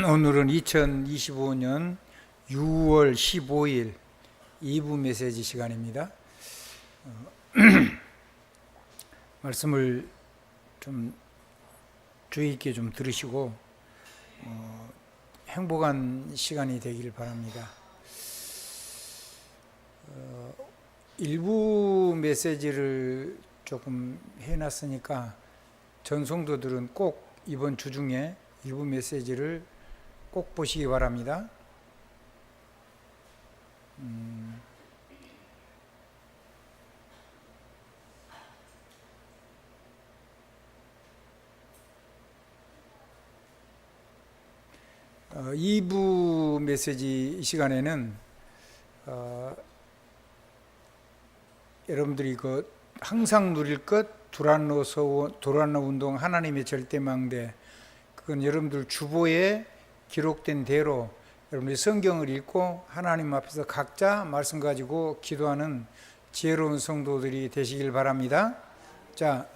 오늘은 2025년 6월 15일 2부 메시지 시간입니다. 말씀을 좀 주의 있게 좀 들으시고 행복한 시간이 되길 바랍니다. 일부 메시지를 조금 해놨으니까 전 성도들은 꼭 이번 주 중에 일부 메시지를 꼭 보시기 바랍니다. 이 2부 메시지 이 시간에는 여러분들이 항상 누릴 것 두란노 운동 하나님의 절대망대, 그건 여러분들 주보에 기록된 대로 여러분들이 성경을 읽고 하나님 앞에서 각자 말씀 가지고 기도하는 지혜로운 성도들이 되시길 바랍니다. 자,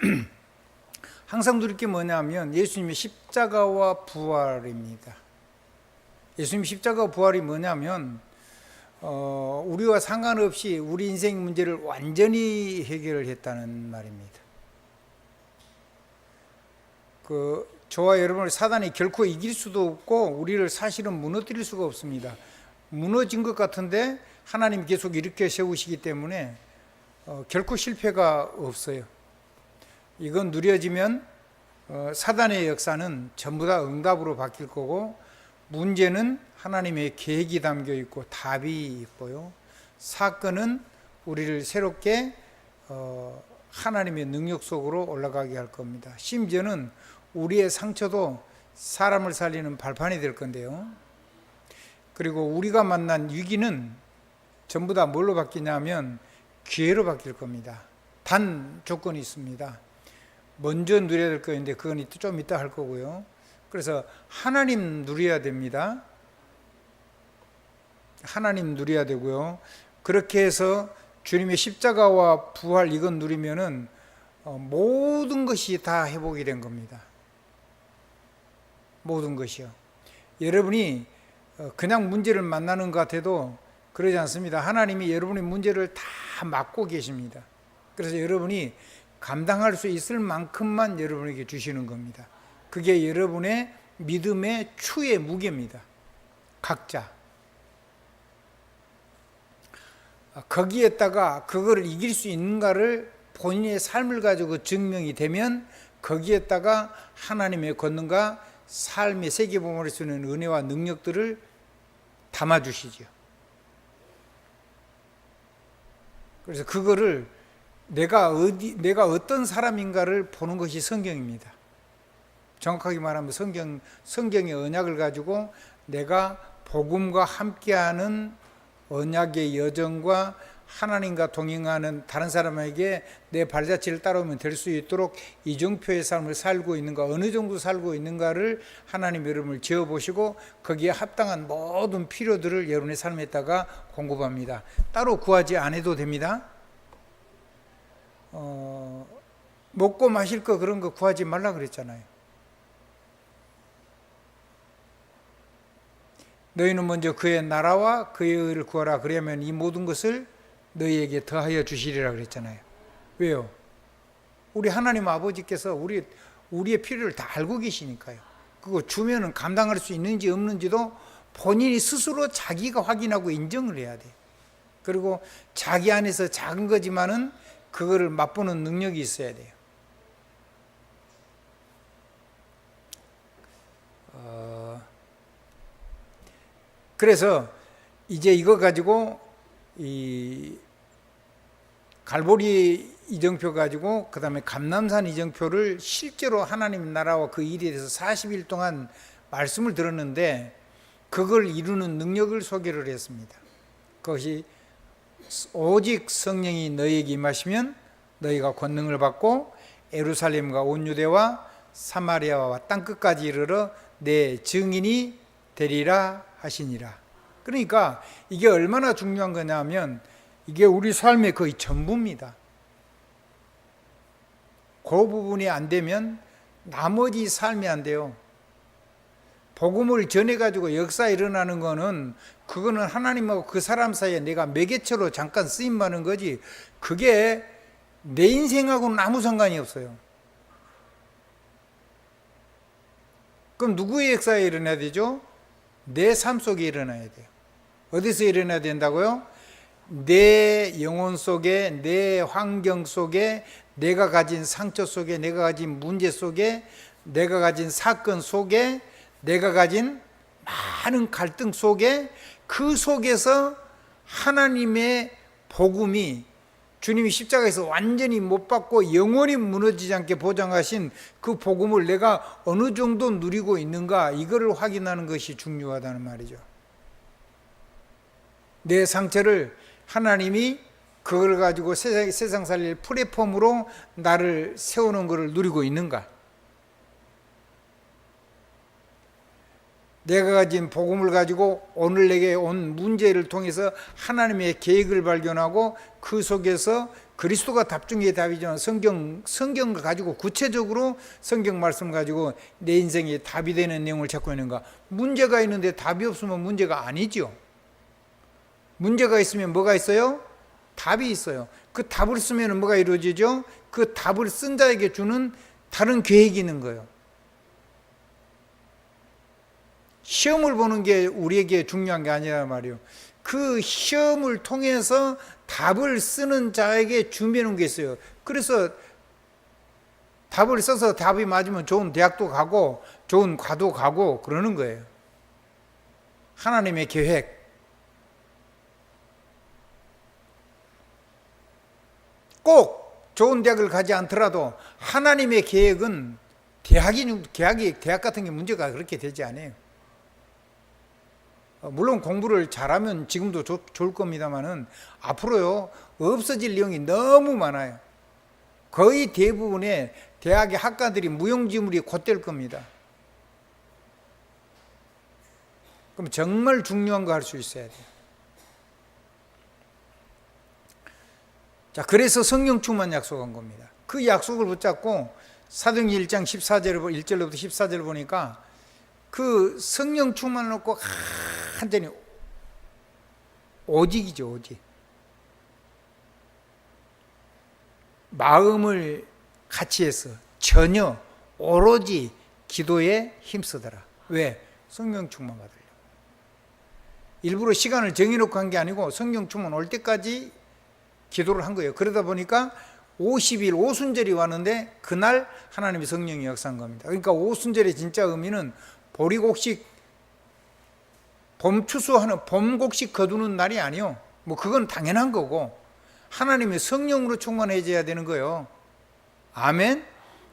항상 누릴 게 뭐냐면 예수님의 십자가와 부활입니다. 예수님 십자가와 부활이 뭐냐면 우리와 상관없이 우리 인생 문제를 완전히 해결을 했다는 말입니다. 저와 여러분을 사단이 결코 이길 수도 없고 우리를 사실은 무너뜨릴 수가 없습니다. 무너진 것 같은데 하나님 계속 일으켜 세우시기 때문에 결코 실패가 없어요. 이건 누려지면 사단의 역사는 전부 다 응답으로 바뀔 거고, 문제는 하나님의 계획이 담겨 있고 답이 있고요, 사건은 우리를 새롭게 하나님의 능력 속으로 올라가게 할 겁니다. 심지어는 우리의 상처도 사람을 살리는 발판이 될 건데요. 그리고 우리가 만난 위기는 전부 다 뭘로 바뀌냐면 기회로 바뀔 겁니다. 단 조건이 있습니다. 먼저 누려야 될 거인데 그건 좀 이따 할 거고요. 그래서 하나님 누려야 됩니다. 하나님 누려야 되고요. 그렇게 해서 주님의 십자가와 부활 이건 누리면은 모든 것이 다 회복이 된 겁니다. 모든 것이요. 여러분이 그냥 문제를 만나는 것 같아도 그러지 않습니다. 하나님이 여러분의 문제를 다 맡고 계십니다. 그래서 여러분이 감당할 수 있을 만큼만 여러분에게 주시는 겁니다. 그게 여러분의 믿음의 추의 무게입니다. 각자. 거기에다가 그거를 이길 수 있는가를 본인의 삶을 가지고 증명이 되면 거기에다가 하나님의 권능과 삶의 세계복음을 할 수 있는 은혜와 능력들을 담아주시죠. 그래서 그거를 내가 어떤 사람인가를 보는 것이 성경입니다. 정확하게 말하면 성경의 언약을 가지고 내가 복음과 함께하는 언약의 여정과 하나님과 동행하는 다른 사람에게 내 발자취를 따라오면 될 수 있도록 이정표의 삶을 살고 있는가, 어느 정도 살고 있는가를 하나님 여러분을 지어보시고 거기에 합당한 모든 필요들을 여러분의 삶에다가 공급합니다. 따로 구하지 않아도 됩니다. 먹고 마실 거 그런 거 구하지 말라 그랬잖아요. 너희는 먼저 그의 나라와 그의 의를 구하라. 그러면 이 모든 것을 너희에게 더하여 주시리라 그랬잖아요. 왜요? 우리 하나님 아버지께서 우리의 필요를 다 알고 계시니까요. 그거 주면은 감당할 수 있는지 없는지도 본인이 스스로 자기가 확인하고 인정을 해야 돼요. 그리고 자기 안에서 작은 거지만은 그거를 맛보는 능력이 있어야 돼요. 그래서 이제 이거 가지고 이 갈보리 이정표 가지고 그 다음에 감람산 이정표를 실제로 하나님 나라와 그 일에 대해서 40일 동안 말씀을 들었는데 그걸 이루는 능력을 소개를 했습니다. 그것이 오직 성령이 너희에게 임하시면 너희가 권능을 받고 예루살렘과 온 유대와 사마리아와 땅끝까지 이르러 내 증인이 되리라 하시니라. 그러니까 이게 얼마나 중요한 거냐면 이게 우리 삶의 거의 전부입니다. 그 부분이 안 되면 나머지 삶이 안 돼요. 복음을 전해가지고 역사 일어나는 거는 그거는 하나님하고 그 사람 사이에 내가 매개체로 잠깐 쓰임받는 거지, 그게 내 인생하고는 아무 상관이 없어요. 그럼 누구의 역사에 일어나야 되죠? 내 삶 속에 일어나야 돼요. 어디서 일어나야 된다고요? 내 영혼 속에, 내 환경 속에, 내가 가진 상처 속에, 내가 가진 문제 속에, 내가 가진 사건 속에, 내가 가진 많은 갈등 속에, 그 속에서 하나님의 복음이, 주님이 십자가에서 완전히 못 받고 영원히 무너지지 않게 보장하신 그 복음을 내가 어느 정도 누리고 있는가, 이거를 확인하는 것이 중요하다는 말이죠. 내 상처를 하나님이 그걸 가지고 세상 살릴 플랫폼으로 나를 세우는 것을 누리고 있는가, 내가 가진 복음을 가지고 오늘 내게 온 문제를 통해서 하나님의 계획을 발견하고 그 속에서 그리스도가 답 중에 답이지만 성경을 가지고 구체적으로 성경 말씀 가지고 내 인생에 답이 되는 내용을 찾고 있는가. 문제가 있는데 답이 없으면 문제가 아니죠. 문제가 있으면 뭐가 있어요? 답이 있어요. 그 답을 쓰면 뭐가 이루어지죠? 그 답을 쓴 자에게 주는 다른 계획이 있는 거예요. 시험을 보는 게 우리에게 중요한 게 아니란 말이에요. 그 시험을 통해서 답을 쓰는 자에게 준비해놓은 게 있어요. 그래서 답을 써서 답이 맞으면 좋은 대학도 가고 좋은 과도 가고 그러는 거예요. 하나님의 계획. 꼭 좋은 대학을 가지 않더라도 하나님의 계획은 대학 같은 게 문제가 그렇게 되지 않아요. 물론 공부를 잘하면 지금도 좋을 겁니다만은 앞으로요 없어질 내용이 너무 많아요. 거의 대부분의 대학의 학과들이 무용지물이 곧될 겁니다. 그럼 정말 중요한 거 할 수 있어야 돼요. 자, 그래서 성령 충만 약속한 겁니다. 그 약속을 붙잡고 사도행전 1장 1절부터 14절을 보니까 그 성령 충만을 놓고 완전히 오직이죠, 오직. 마음을 같이 해서 전혀 오로지 기도에 힘쓰더라. 왜? 성령 충만 받으려고. 일부러 시간을 정해놓고 한 게 아니고 성령 충만 올 때까지 기도를 한 거예요. 그러다 보니까 50일 오순절이 왔는데 그날 하나님의 성령이 역사한 겁니다. 그러니까 오순절의 진짜 의미는 보리곡식, 봄추수하는 봄곡식 거두는 날이 아니요. 뭐 그건 당연한 거고 하나님의 성령으로 충만해져야 되는 거예요. 아멘.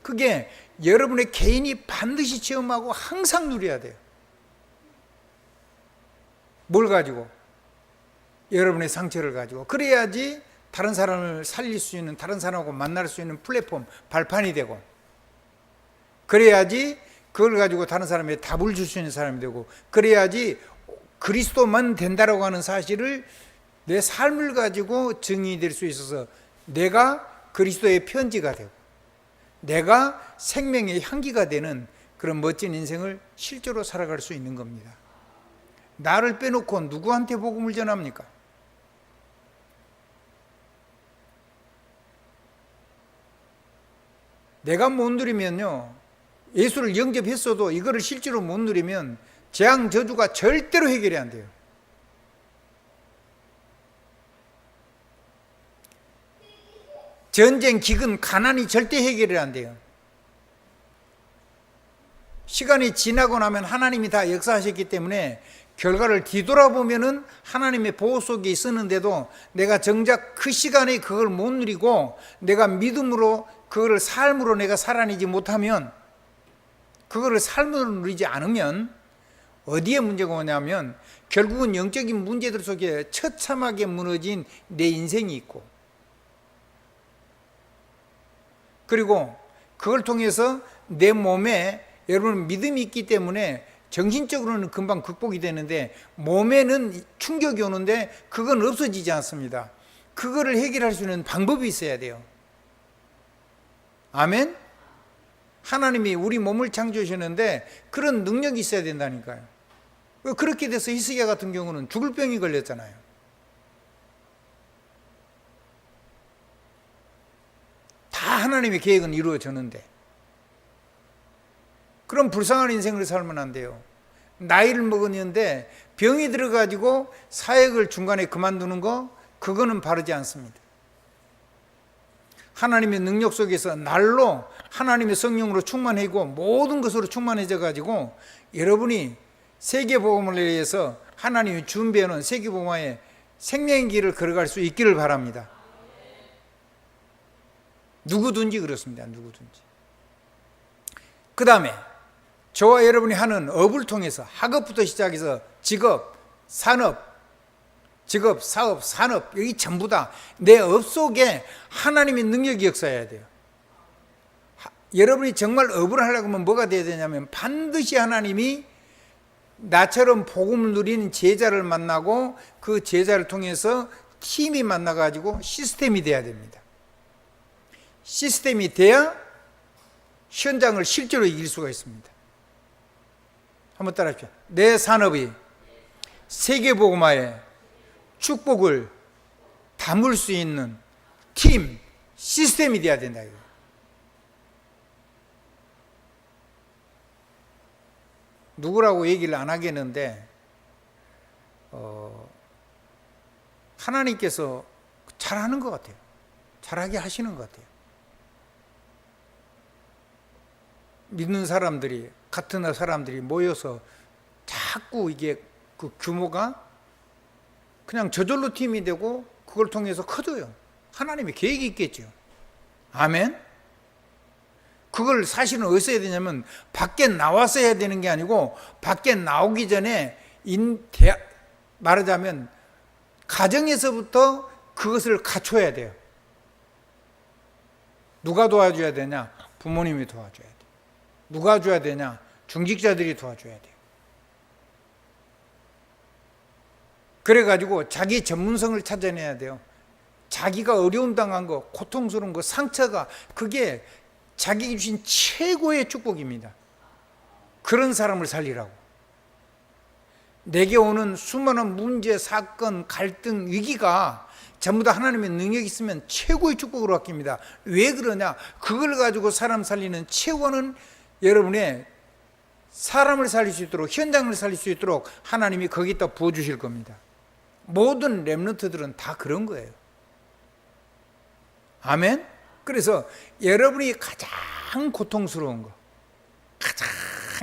그게 여러분의 개인이 반드시 체험하고 항상 누려야 돼요. 뭘 가지고? 여러분의 상처를 가지고. 그래야지 다른 사람을 살릴 수 있는, 다른 사람하고 만날 수 있는 플랫폼, 발판이 되고, 그래야지 그걸 가지고 다른 사람에게 답을 줄 수 있는 사람이 되고, 그래야지 그리스도만 된다라고 하는 사실을 내 삶을 가지고 증인될 수 있어서 내가 그리스도의 편지가 되고 내가 생명의 향기가 되는 그런 멋진 인생을 실제로 살아갈 수 있는 겁니다. 나를 빼놓고 누구한테 복음을 전합니까? 내가 못 누리면요, 예수를 영접했어도 이거를 실제로 못 누리면 재앙 저주가 절대로 해결이 안 돼요. 전쟁, 기근, 가난이 절대 해결이 안 돼요. 시간이 지나고 나면 하나님이 다 역사하셨기 때문에 결과를 뒤돌아보면은 하나님의 보호 속에 있었는데도 내가 정작 그 시간에 그걸 못 누리고 내가 믿음으로 그거를 삶으로 내가 살아내지 못하면, 그거를 삶으로 누리지 않으면 어디에 문제가 오냐면 결국은 영적인 문제들 속에 처참하게 무너진 내 인생이 있고, 그리고 그걸 통해서 내 몸에 여러분 믿음이 있기 때문에 정신적으로는 금방 극복이 되는데 몸에는 충격이 오는데 그건 없어지지 않습니다. 그거를 해결할 수 있는 방법이 있어야 돼요. 아멘? 하나님이 우리 몸을 창조하셨는데 그런 능력이 있어야 된다니까요. 그렇게 돼서 히스기야 같은 경우는 죽을 병이 걸렸잖아요. 다 하나님의 계획은 이루어졌는데, 그럼 불쌍한 인생을 살면 안 돼요. 나이를 먹었는데 병이 들어가지고 사역을 중간에 그만두는 거, 그거는 바르지 않습니다. 하나님의 능력 속에서 날로 하나님의 성령으로 충만해지고 모든 것으로 충만해져 가지고 여러분이 세계복음을 위해서 하나님이 준비해놓은 세계복음화의 생명의 길을 걸어갈 수 있기를 바랍니다. 누구든지 그렇습니다. 누구든지. 그 다음에 저와 여러분이 하는 업을 통해서 학업부터 시작해서 직업, 산업, 사업, 산업, 여기 전부 다 내 업 속에 하나님의 능력이 역사해야 돼요. 여러분이 정말 업을 하려고 하면 뭐가 돼야 되냐면 반드시 하나님이 나처럼 복음을 누리는 제자를 만나고 그 제자를 통해서 팀이 만나가지고 시스템이 돼야 됩니다. 시스템이 돼야 현장을 실제로 이길 수가 있습니다. 한번 따라하십시오. 내 산업이 세계복음화에 축복을 담을 수 있는 팀, 시스템이 돼야 된다. 누구라고 얘기를 안 하겠는데 하나님께서 잘하는 것 같아요. 잘하게 하시는 것 같아요. 믿는 사람들이, 같은 사람들이 모여서 자꾸 이게 그 규모가 그냥 저절로 팀이 되고 그걸 통해서 커져요. 하나님의 계획이 있겠죠. 아멘. 그걸 사실은 어디서 해야 되냐면 밖에 나와서 해야 되는 게 아니고 밖에 나오기 전에 말하자면 가정에서부터 그것을 갖춰야 돼요. 누가 도와줘야 되냐? 부모님이 도와줘야 돼요. 누가 줘야 되냐? 중직자들이 도와줘야 돼요. 그래가지고 자기 전문성을 찾아내야 돼요. 자기가 어려움 당한 거, 고통스러운 거, 상처가, 그게 자기에게 주신 최고의 축복입니다. 그런 사람을 살리라고. 내게 오는 수많은 문제, 사건, 갈등, 위기가 전부 다 하나님의 능력이 있으면 최고의 축복으로 바뀝니다. 왜 그러냐? 그걸 가지고 사람 살리는 최고는 여러분의 사람을 살릴 수 있도록, 현장을 살릴 수 있도록 하나님이 거기다 부어주실 겁니다. 모든 렘넌트들은 다 그런 거예요. 아멘? 그래서 여러분이 가장 고통스러운 거, 가장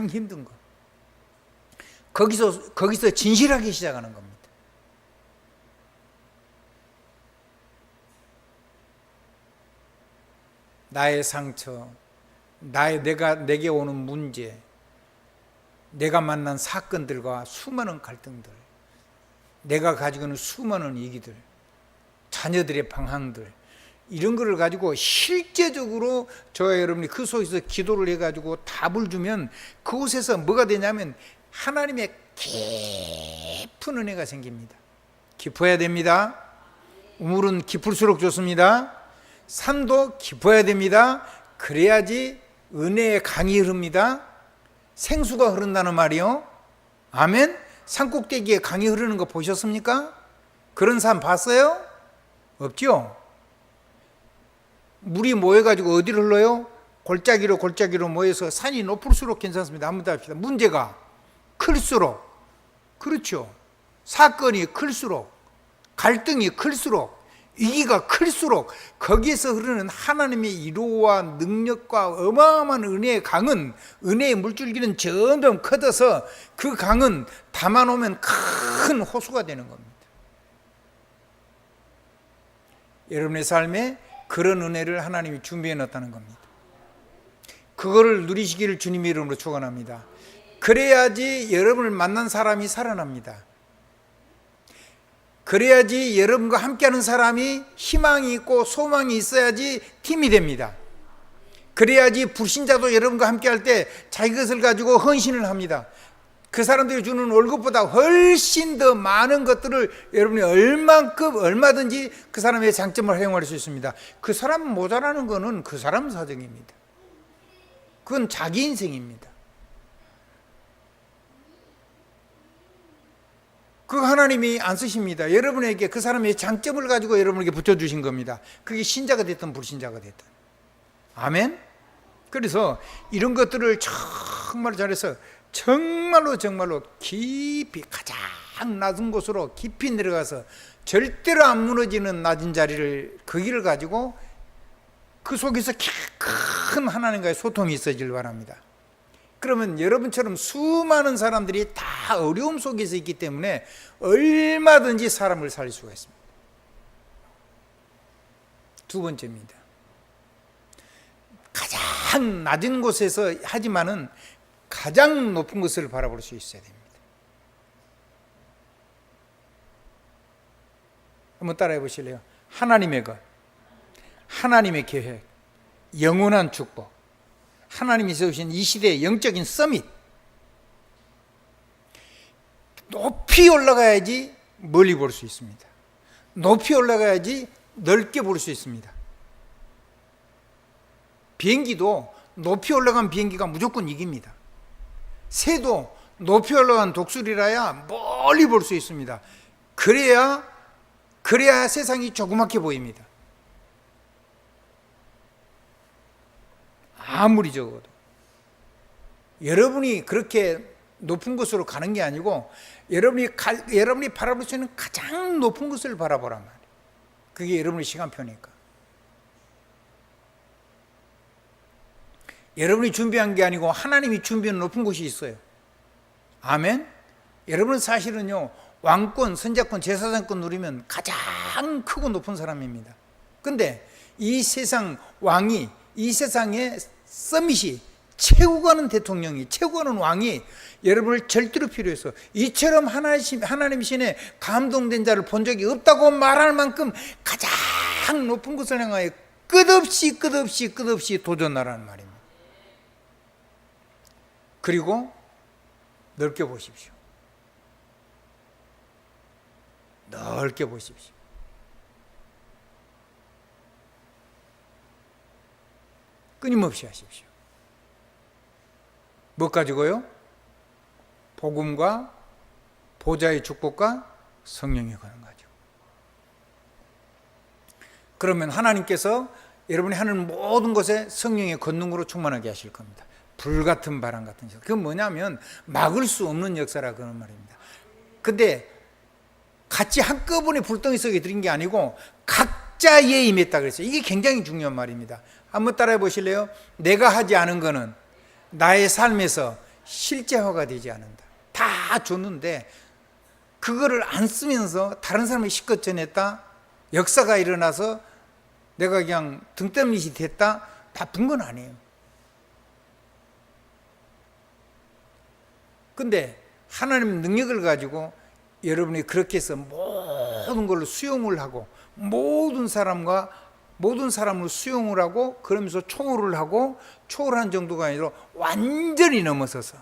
힘든 거, 거기서 진실하게 시작하는 겁니다. 나의 상처, 내게 오는 문제, 내가 만난 사건들과 수많은 갈등들, 내가 가지고 있는 수많은 위기들, 자녀들의 방황들, 이런 거를 가지고 실제적으로 저와 여러분이 그 속에서 기도를 해가지고 답을 주면 그곳에서 뭐가 되냐면 하나님의 깊은 은혜가 생깁니다. 깊어야 됩니다. 우물은 깊을수록 좋습니다. 산도 깊어야 됩니다. 그래야지 은혜의 강이 흐릅니다. 생수가 흐른다는 말이요. 아멘. 산꼭대기에 강이 흐르는 거 보셨습니까? 그런 산 봤어요? 없죠? 물이 모여가지고 어디로 흘러요? 골짜기로 모여서 산이 높을수록 괜찮습니다. 한번 더 합시다. 문제가 클수록, 그렇죠. 사건이 클수록, 갈등이 클수록, 위기가 클수록 거기에서 흐르는 하나님의 이로와 능력과 어마어마한 은혜의 강은, 은혜의 물줄기는 점점 커져서 그 강은 담아놓으면 큰 호수가 되는 겁니다. 여러분의 삶에 그런 은혜를 하나님이 준비해 놨다는 겁니다. 그거를 누리시기를 주님의 이름으로 축원합니다. 그래야지 여러분을 만난 사람이 살아납니다. 그래야지 여러분과 함께하는 사람이 희망이 있고 소망이 있어야지 팀이 됩니다. 그래야지 불신자도 여러분과 함께할 때 자기 것을 가지고 헌신을 합니다. 그 사람들이 주는 월급보다 훨씬 더 많은 것들을 여러분이 얼마든지 그 사람의 장점을 활용할 수 있습니다. 그 사람 모자라는 거는 그 사람 사정입니다. 그건 자기 인생입니다. 그 하나님이 안 쓰십니다. 여러분에게 그 사람의 장점을 가지고 여러분에게 붙여주신 겁니다. 그게 신자가 됐든 불신자가 됐든. 아멘? 그래서 이런 것들을 정말 잘해서 정말로 깊이 가장 낮은 곳으로 깊이 내려가서 절대로 안 무너지는 낮은 자리를 그 길을 가지고 그 속에서 큰 하나님과의 소통이 있어질 바랍니다. 그러면 여러분처럼 수많은 사람들이 다 어려움 속에서 있기 때문에 얼마든지 사람을 살릴 수가 있습니다. 두 번째입니다. 가장 낮은 곳에서 하지만은 가장 높은 것을 바라볼 수 있어야 됩니다. 한번 따라해 보실래요? 하나님의 것, 하나님의 계획, 영원한 축복, 하나님이 세우신 이 시대의 영적인 서밋. 높이 올라가야지 멀리 볼 수 있습니다. 높이 올라가야지 넓게 볼 수 있습니다. 비행기도 높이 올라간 비행기가 무조건 이깁니다. 새도 높이 올라간 독수리라야 멀리 볼 수 있습니다. 그래야 세상이 조그맣게 보입니다. 아무리 적어도 여러분이 그렇게 높은 곳으로 가는 게 아니고 여러분이 바라볼 수 있는 가장 높은 곳을 바라보란 말이에요. 그게 여러분의 시간표니까. 여러분이 준비한 게 아니고 하나님이 준비한 높은 곳이 있어요. 아멘? 여러분은 사실은요, 왕권, 선자권, 제사장권 누리면 가장 크고 높은 사람입니다. 근데 이 세상 왕이, 이 세상의 서밋이, 최고 가는 대통령이, 최고 가는 왕이 여러분을 절대로 필요해서 이처럼 하나님 신에 감동된 자를 본 적이 없다고 말할 만큼 가장 높은 곳을 향하여 끝없이 도전하라는 말입니다. 그리고 넓게 보십시오. 넓게 보십시오. 끊임없이 하십시오. 뭐 가지고요? 복음과 보좌의 축복과 성령의 권한 가지고. 그러면 하나님께서 여러분이 하는 모든 것에 성령의 권능으로 충만하게 하실 겁니다. 불같은 바람 같은 역사. 그건 뭐냐면 막을 수 없는 역사라 그런 말입니다. 근데 같이 한꺼번에 불덩이 속에 들인 게 아니고 각자에 임했다 그랬어요. 이게 굉장히 중요한 말입니다. 한번 따라해 보실래요? 내가 하지 않은 거는 나의 삶에서 실제화가 되지 않는다. 다 줬는데 그거를 안 쓰면서 다른 사람이 실컷 전했다. 역사가 일어나서 내가 그냥 등떠밋이 됐다. 나쁜 건 아니에요. 근데 하나님 능력을 가지고 여러분이 그렇게 해서 모든 걸로 수용을 하고 모든 사람을 수용을 하고 그러면서 초월을 하고 초월한 정도가 아니라 완전히 넘어서서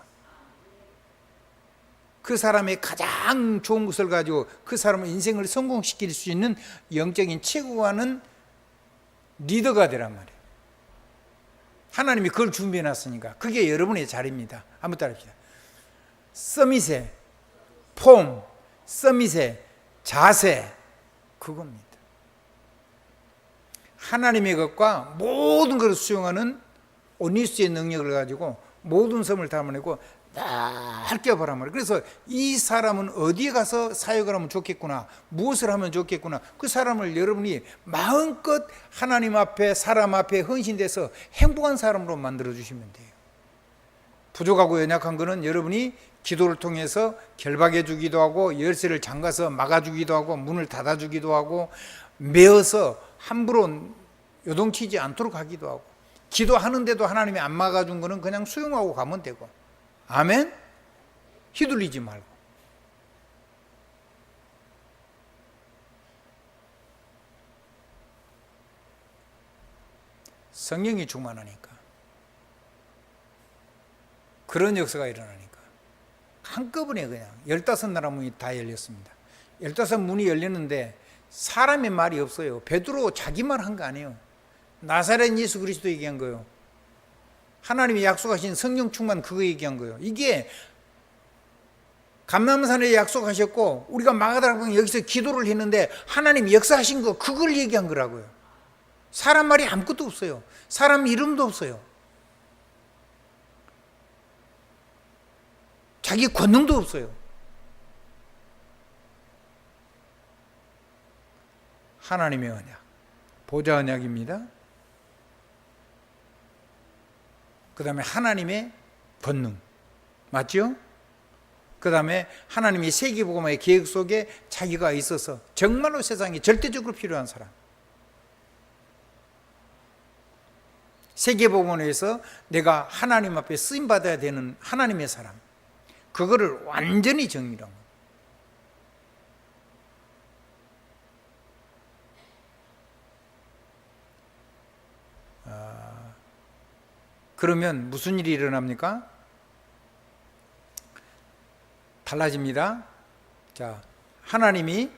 그 사람의 가장 좋은 것을 가지고 그 사람의 인생을 성공시킬 수 있는 영적인 최고가는 리더가 되란 말이에요. 하나님이 그걸 준비해 놨으니까 그게 여러분의 자리입니다. 한번 따라합시다. 서밋의 폼, 서밋의 자세, 그겁니다. 하나님의 것과 모든 것을 수용하는 오니스의 능력을 가지고 모든 섬을 담아내고 넓게 보란 말이에요. 그래서 이 사람은 어디에 가서 사역을 하면 좋겠구나, 무엇을 하면 좋겠구나, 그 사람을 여러분이 마음껏 하나님 앞에 사람 앞에 헌신돼서 행복한 사람으로 만들어 주시면 돼요. 부족하고 연약한 것은 여러분이 기도를 통해서 결박해 주기도 하고 열쇠를 잠가서 막아 주기도 하고 문을 닫아 주기도 하고 메어서 함부로 요동치지 않도록 하기도 하고 기도하는데도 하나님이 안 막아준 거는 그냥 수용하고 가면 되고. 아멘? 휘둘리지 말고. 성령이 충만하니까 그런 역사가 일어나니까 한꺼번에 그냥 15나라 문이 다 열렸습니다. 15문이 열렸는데 사람의 말이 없어요. 베드로 자기 말 한 거 아니에요. 나사렛 예수 그리스도 얘기한 거예요. 하나님이 약속하신 성령 충만 그거 얘기한 거예요. 이게 감람산에 약속하셨고 우리가 마가다락방 여기서 기도를 했는데 하나님이 역사하신 거 그걸 얘기한 거라고요. 사람 말이 아무것도 없어요. 사람 이름도 없어요. 자기 권능도 없어요. 하나님의 언약, 보좌 언약입니다. 그 다음에 하나님의 권능, 맞죠? 그 다음에 하나님이 세계복음화의 계획 속에 자기가 있어서 정말로 세상에 절대적으로 필요한 사람, 세계복음화에서 내가 하나님 앞에 쓰임받아야 되는 하나님의 사람, 그거를 완전히 정리한 거예요. 그러면 무슨 일이 일어납니까? 달라집니다. 자, 하나님이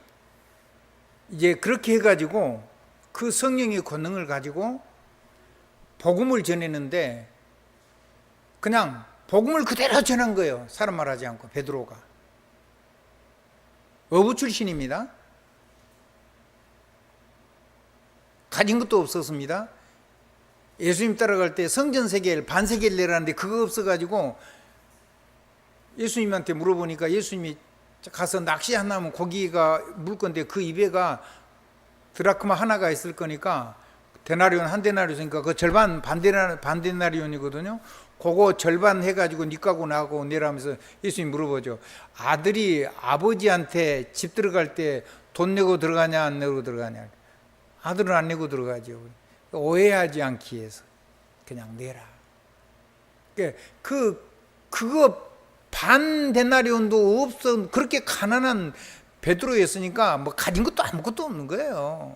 이제 그렇게 해가지고 그 성령의 권능을 가지고 복음을 전했는데 그냥 복음을 그대로 전한 거예요. 사람 말하지 않고. 베드로가 어부 출신입니다. 가진 것도 없었습니다. 예수님 따라갈 때 성전 세계를 반세계를 내라는데 그거 없어가지고 예수님한테 물어보니까 예수님이 가서 낚시 하나 하면 고기가 물 건데 그 입에가 드라크마 하나가 있을 거니까 데나리온 한 데나리온이니까 그 절반 반데나리온이거든요. 그거 절반 해가지고 니 까고 나하고 내라면서 예수님 물어보죠. 아들이 아버지한테 집 들어갈 때 돈 내고 들어가냐 안 내고 들어가냐. 아들은 안 내고 들어가죠. 오해하지 않기 위해서 그냥 내라. 그거 반 데나리온도 없어. 그렇게 가난한 베드로였으니까 뭐 가진 것도 아무것도 없는 거예요.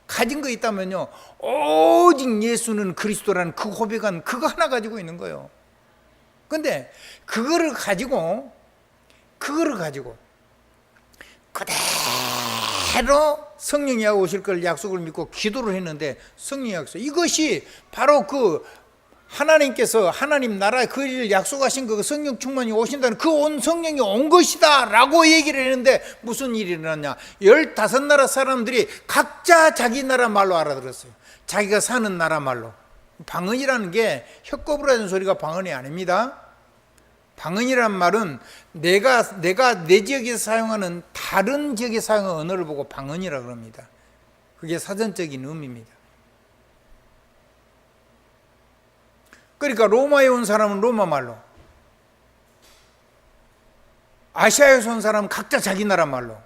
가진 거 있다면요, 오직 예수는 그리스도라는 그 고백한 그거 하나 가지고 있는 거예요. 근데 그거를 가지고 그대로 성령이 오실 걸 약속을 믿고 기도를 했는데 성령이 약속, 이것이 바로 그 하나님께서 하나님 나라의 그 일을 약속하신 그 성령 충만이 오신다는 그 온 성령이 온 것이다 라고 얘기를 했는데 무슨 일이 일어났냐. 15나라 사람들이 각자 자기 나라 말로 알아들었어요. 자기가 사는 나라 말로. 방언이라는 게 혀꼬부라 하는 소리가 방언이 아닙니다. 방언이란 말은 내가 내 지역에서 사용하는 다른 지역에 사용하는 언어를 보고 방언이라고 합니다. 그게 사전적인 의미입니다. 그러니까 로마에 온 사람은 로마 말로, 아시아에서 온 사람은 각자 자기 나라 말로,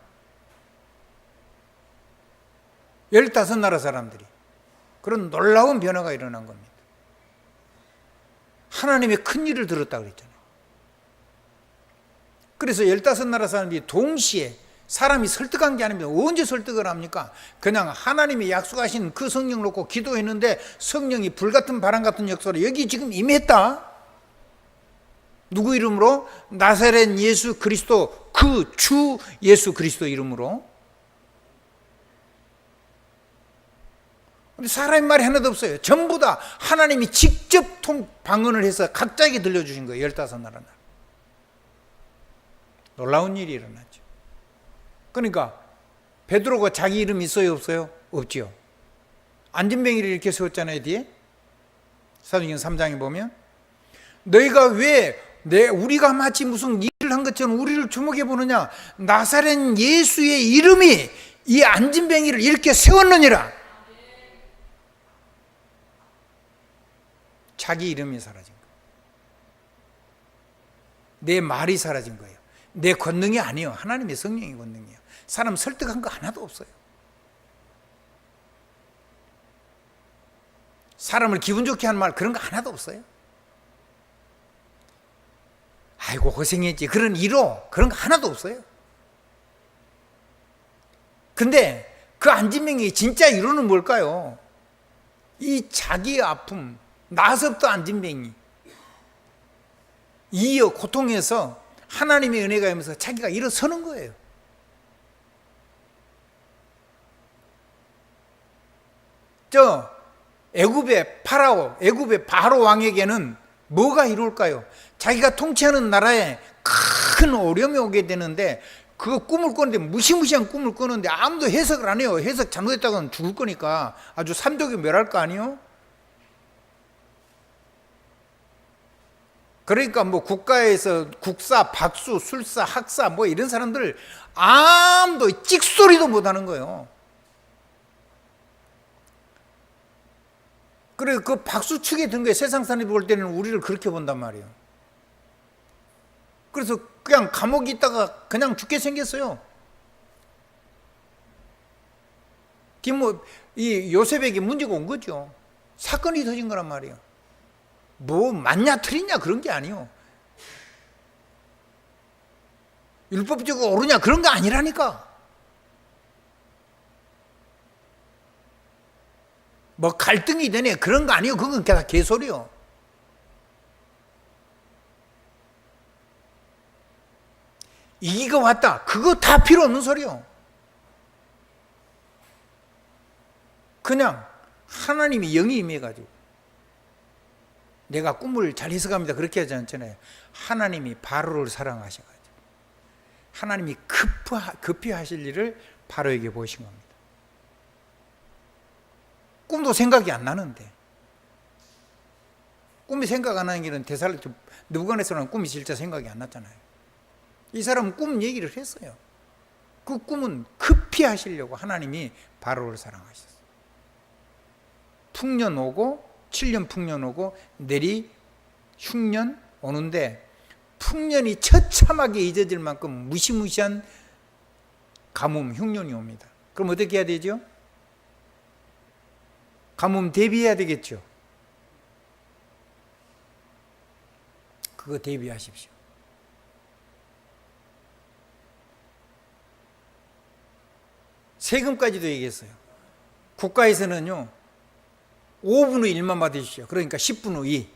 15나라 사람들이 그런 놀라운 변화가 일어난 겁니다. 하나님의 큰 일을 들었다 그랬잖아요. 그래서 15나라 사람들이 동시에, 사람이 설득한 게 아닙니다. 언제 설득을 합니까? 그냥 하나님이 약속하신 그 성령을 놓고 기도했는데 성령이 불같은 바람 같은 역사로 여기 지금 임했다. 누구 이름으로? 나사렛 예수 그리스도, 그 주 예수 그리스도 이름으로. 근데 사람의 말이 하나도 없어요. 전부 다 하나님이 직접 방언을 해서 각자에게 들려주신 거예요. 15나라. 놀라운 일이 일어났죠. 그러니까 베드로가 자기 이름 있어요 없어요? 없지요. 안진뱅이를 이렇게 세웠잖아요. 뒤에 사도행전 3장에 보면 너희가 왜 우리가 마치 무슨 일을 한 것처럼 우리를 주목해 보느냐. 나사렛 예수의 이름이 이 안진뱅이를 이렇게 세웠느니라. 자기 이름이 사라진 거예요. 내 말이 사라진 거예요. 내 권능이 아니에요. 하나님의 성령의 권능이에요. 사람 설득한 거 하나도 없어요. 사람을 기분 좋게 하는 말 그런 거 하나도 없어요. 아이고 고생했지 그런 위로 그런 거 하나도 없어요. 근데 그 안진뱅이의 진짜 위로는 뭘까요? 이 자기의 아픔, 나서부터 안진뱅이 이 고통에서 하나님의 은혜가 오면서 자기가 일어서는 거예요. 애굽의 파라오, 애굽의 바로 왕에게는 뭐가 이룰까요? 자기가 통치하는 나라에 큰 어려움이 오게 되는데 그 꿈을 꾸는데 무시무시한 꿈을 꾸는데 아무도 해석을 안 해요. 해석 잘못했다가는 죽을 거니까 아주 삼족이 멸할 거 아니에요? 그러니까 뭐 국가에서 국사, 박수, 술사, 학사 뭐 이런 사람들 아무도 찍소리도 못 하는 거예요. 그래 그 박수축에 든 거에 세상 사람이 볼 때는 우리를 그렇게 본단 말이에요. 그래서 그냥 감옥에 있다가 그냥 죽게 생겼어요. 이 요셉에게 문제가 온 거죠. 사건이 터진 거란 말이에요. 뭐 맞냐 틀리냐 그런 게 아니에요. 율법적으로 옳으냐 그런 거 아니라니까. 뭐 갈등이 되네 그런 거 아니에요. 그건 다 개소리요. 이기가 왔다 그거 다 필요 없는 소리요. 그냥 하나님이 영이 임해가지고 내가 꿈을 잘 해석합니다 그렇게 하지 않잖아요. 하나님이 바로를 사랑하셔가지고 하나님이 급히 하실 일을 바로에게 보신 겁니다. 꿈도 생각이 안 나는데 꿈이 생각 안 나는 길은 느부갓네살은 꿈이 진짜 생각이 안 났잖아요. 이 사람은 꿈 얘기를 했어요. 그 꿈은 급히 하시려고 하나님이 바로를 사랑하셨어요. 풍년 오고 7년 풍년 오고 내리 흉년 오는데 풍년이 처참하게 잊어질 만큼 무시무시한 가뭄 흉년이 옵니다. 그럼 어떻게 해야 되죠? 가뭄 대비해야 되겠죠. 그거 대비하십시오. 세금까지도 얘기했어요. 국가에서는요 5분의 1만 받으십시오. 그러니까 10분의 2.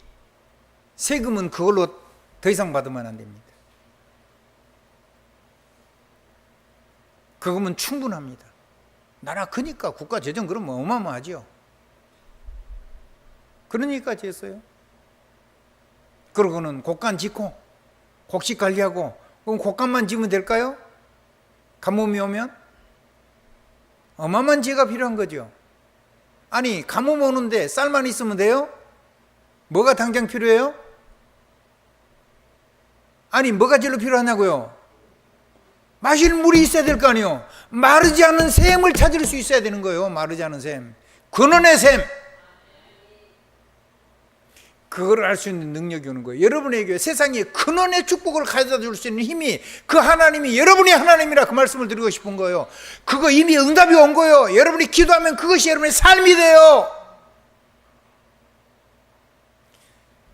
세금은 그걸로 더 이상 받으면 안 됩니다. 그거면 충분합니다. 나라 크니까 국가 재정 그러면 어마어마하죠. 그러니까 했어요. 그러고는 곡간 짓고 곡식 관리하고 그럼 곡간만 지면 될까요? 가뭄이 오면 어마어마한 지혜가 필요한 거죠. 아니 가뭄 오는데 쌀만 있으면 돼요? 뭐가 당장 필요해요? 아니 뭐가 제일 필요하냐고요? 마실 물이 있어야 될 거 아니에요. 마르지 않은 샘을 찾을 수 있어야 되는 거예요. 마르지 않은 샘, 근원의 샘. 그걸 알 수 있는 능력이 오는 거예요. 여러분에게 세상에 근원의 축복을 가져다 줄 수 있는 힘이 그 하나님이 여러분이 하나님이라 그 말씀을 드리고 싶은 거예요. 그거 이미 응답이 온 거예요. 여러분이 기도하면 그것이 여러분의 삶이 돼요.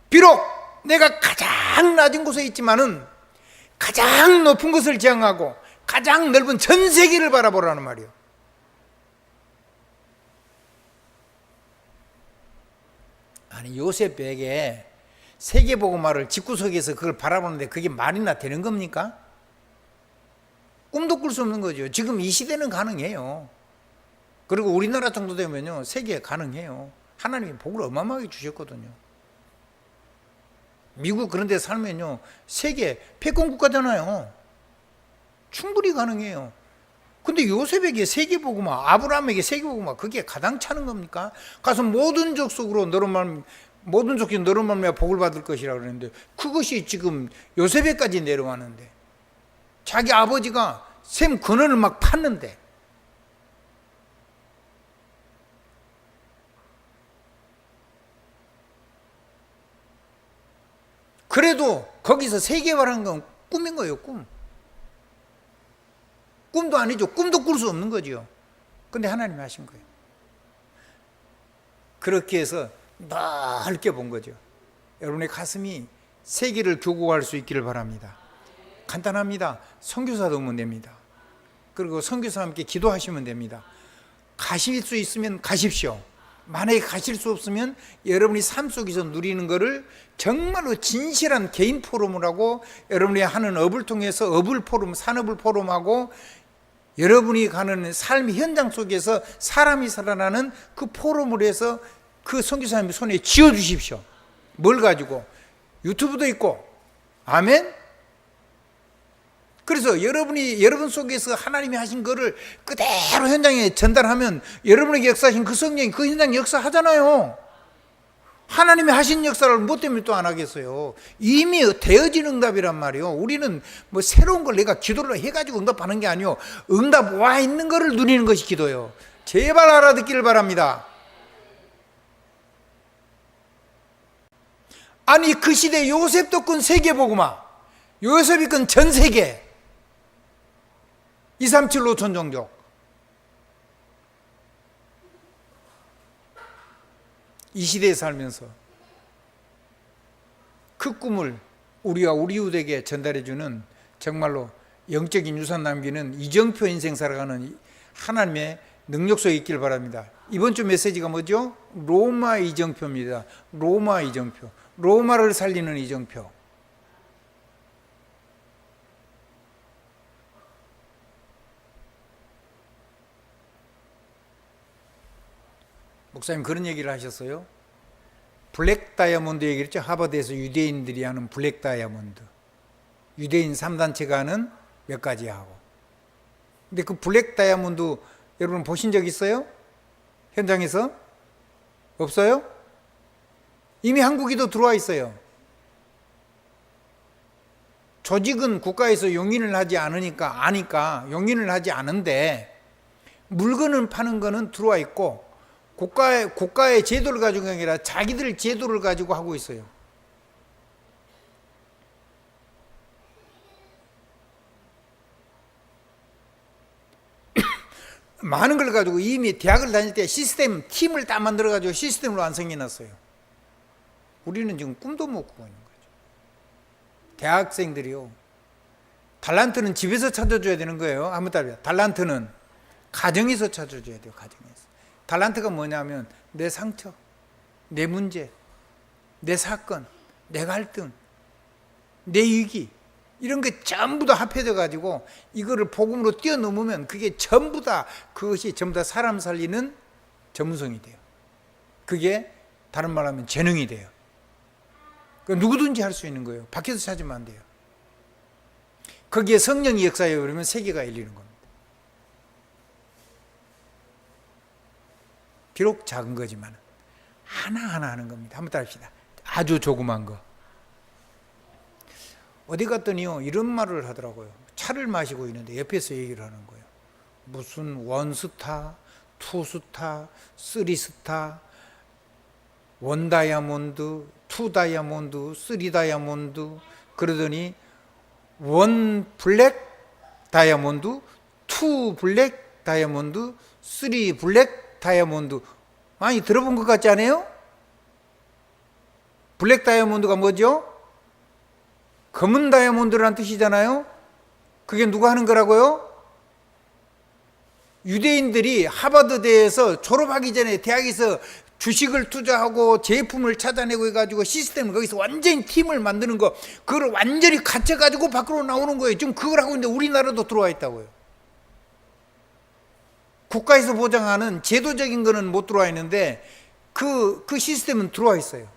비록 내가 가장 낮은 곳에 있지만은 가장 높은 것을 지향하고 가장 넓은 전 세계를 바라보라는 말이에요. 아니 요셉에게 세계복음화를 집구석에서 그걸 바라보는데 그게 말이나 되는 겁니까? 꿈도 꿀 수 없는 거죠. 지금 이 시대는 가능해요. 그리고 우리나라 정도 되면요 세계에 가능해요. 하나님이 복을 어마어마하게 주셨거든요. 미국 그런 데 살면요 세계 패권국가잖아요. 충분히 가능해요. 근데 요셉에게 세계복음화, 아브라함에게 세계복음화 그게 가당찮은 겁니까? 가서 모든 족속으로 모든 족속이 너로 말미암아 복을 받을 것이라고 그랬는데 그것이 지금 요셉에까지 내려왔는데 자기 아버지가 셈 근원을 막 팠는데 그래도 거기서 세계화라는 건 꿈인 거예요. 꿈도 아니죠. 꿈도 꿀 수 없는 거죠. 근데 하나님이 하신 거예요. 그렇게 해서 넓게 본 거죠. 여러분의 가슴이 세계를 교구할 수 있기를 바랍니다. 간단합니다. 선교사 도우면 됩니다. 그리고 선교사와 함께 기도하시면 됩니다. 가실 수 있으면 가십시오. 만약에 가실 수 없으면 여러분이 삶 속에서 누리는 것을 정말로 진실한 개인 포럼을 하고 여러분이 하는 업을 통해서 업을 포럼, 산업을 포럼하고 여러분이 가는 삶 현장 속에서 사람이 살아나는 그 포럼을 해서 그 선교사님 손에 쥐어주십시오. 뭘 가지고? 유튜브도 있고. 아멘? 그래서 여러분 속에서 하나님이 하신 거를 그대로 현장에 전달하면 여러분에게 역사하신 그 성령이 그 현장에 역사하잖아요. 하나님이 하신 역사를 뭐 때문에 또 안 하겠어요? 이미 되어진 응답이란 말이에요. 우리는 뭐 새로운 걸 내가 기도를 해가지고 응답하는 게 아니요, 응답 와 있는 거를 누리는 것이 기도예요. 제발 알아듣기를 바랍니다. 아니 그 시대 요셉도 끈 세계복음화, 요셉이 끈 전세계 237 5천 종족. 이 시대에 살면서 그 꿈을 우리가 우리 이웃에게 전달해주는 정말로 영적인 유산 남기는 이정표 인생 살아가는 하나님의 능력 속에 있길 바랍니다. 이번 주 메시지가 뭐죠? 로마 이정표입니다. 로마 이정표. 로마를 살리는 이정표. 목사님 그런 얘기를 하셨어요. 블랙 다이아몬드 얘기를 했죠. 하버드에서 유대인들이 하는 블랙 다이아몬드. 유대인 3단체가 하는 몇 가지 하고. 근데 그 블랙 다이아몬드 여러분 보신 적 있어요? 현장에서? 없어요? 이미 한국에도 들어와 있어요. 조직은 국가에서 용인을 하지 않으니까 아니까 용인을 하지 않은데 물건을 파는 거는 들어와 있고 국가의 제도를 가지고 아니라 자기들 제도를 가지고 하고 있어요. 많은 걸 가지고 이미 대학을 다닐 때 시스템 팀을 다 만들어 가지고 시스템을 완성해 놨어요. 우리는 지금 꿈도 못 꾸고 있는 거죠. 대학생들이요, 달란트는 집에서 찾아줘야 되는 거예요. 한번 따라해요. 달란트는 가정에서 찾아줘야 돼요. 가정에서. 달란트가 뭐냐면 내 상처, 내 문제, 내 사건, 내 갈등, 내 위기, 이런 게 전부 다 합해져 가지고 이거를 복음으로 뛰어넘으면 그게 전부 다, 그것이 전부 다 사람 살리는 전문성이 돼요. 그게 다른 말 하면 재능이 돼요. 그러니까 누구든지 할 수 있는 거예요. 밖에서 찾으면 안 돼요. 거기에 성령이 역사해요. 그러면 세계가 열리는 겁니다. 비록 작은 거지만 하나하나 하는 겁니다. 한번 따라합시다. 아주 조그만 거. 어디 갔더니요 이런 말을 하더라고요. 차를 마시고 있는데 옆에서 얘기를 하는 거예요. 무슨 원스타, 투스타, 쓰리스타, 원다이아몬드, 투다이아몬드, 쓰리다이아몬드, 그러더니 원 블랙 다이아몬드, 투 블랙 다이아몬드, 쓰리 블랙 다이아몬드. 많이 들어본 것 같지 않아요? 블랙 다이아몬드가 뭐죠? 검은 다이아몬드라는 뜻이잖아요. 그게 누가 하는 거라고요? 유대인들이 하버드대에서 졸업하기 전에 대학에서 주식을 투자하고 제품을 찾아내고 해가지고 시스템을 거기서 완전히 팀을 만드는 거, 그걸 완전히 갖춰가지고 밖으로 나오는 거예요. 지금 그걸 하고 있는데 우리나라도 들어와 있다고요. 국가에서 보장하는 제도적인 거는 못 들어와 있는데 그 시스템은 들어와 있어요.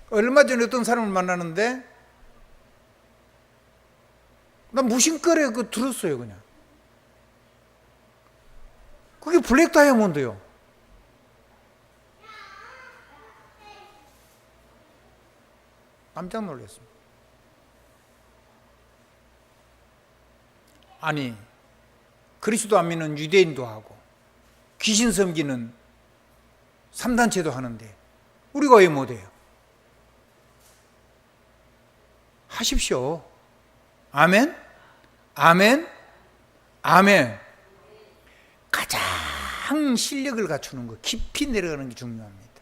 얼마 전에 어떤 사람을 만나는데 나 무심거리에 그거 들었어요. 그냥 그게 블랙 다이아몬드요. 깜짝 놀랐습니다. 아니 그리스도 안 믿는 유대인도 하고 귀신 섬기는 3단체도 하는데 우리가 왜 못해요? 하십시오. 아멘? 아멘? 아멘. 가장 실력을 갖추는 거, 깊이 내려가는 게 중요합니다.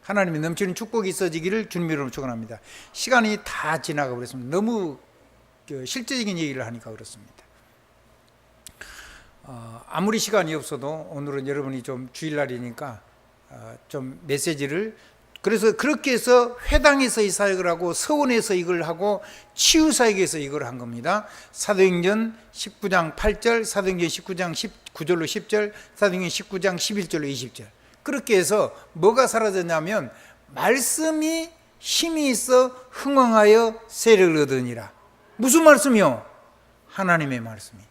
하나님의 넘치는 축복이 있어지기를 주님으로 축원합니다. 시간이 다 지나가 버렸습니다. 너무 실제적인 얘기를 하니까 그렇습니다. 아무리 시간이 없어도 오늘은 여러분이 좀 주일날이니까 좀 메시지를 그래서 그렇게 해서 회당에서 이 사역을 하고 서원에서 이걸 하고 치유사역에서 이걸 한 겁니다. 사도행전 19장 8절, 사도행전 19장 19절로 10절, 사도행전 19장 11절로 20절. 그렇게 해서 뭐가 사라졌냐면 말씀이 힘이 있어 흥왕하여 세력을 얻으니라. 무슨 말씀이요? 하나님의 말씀이.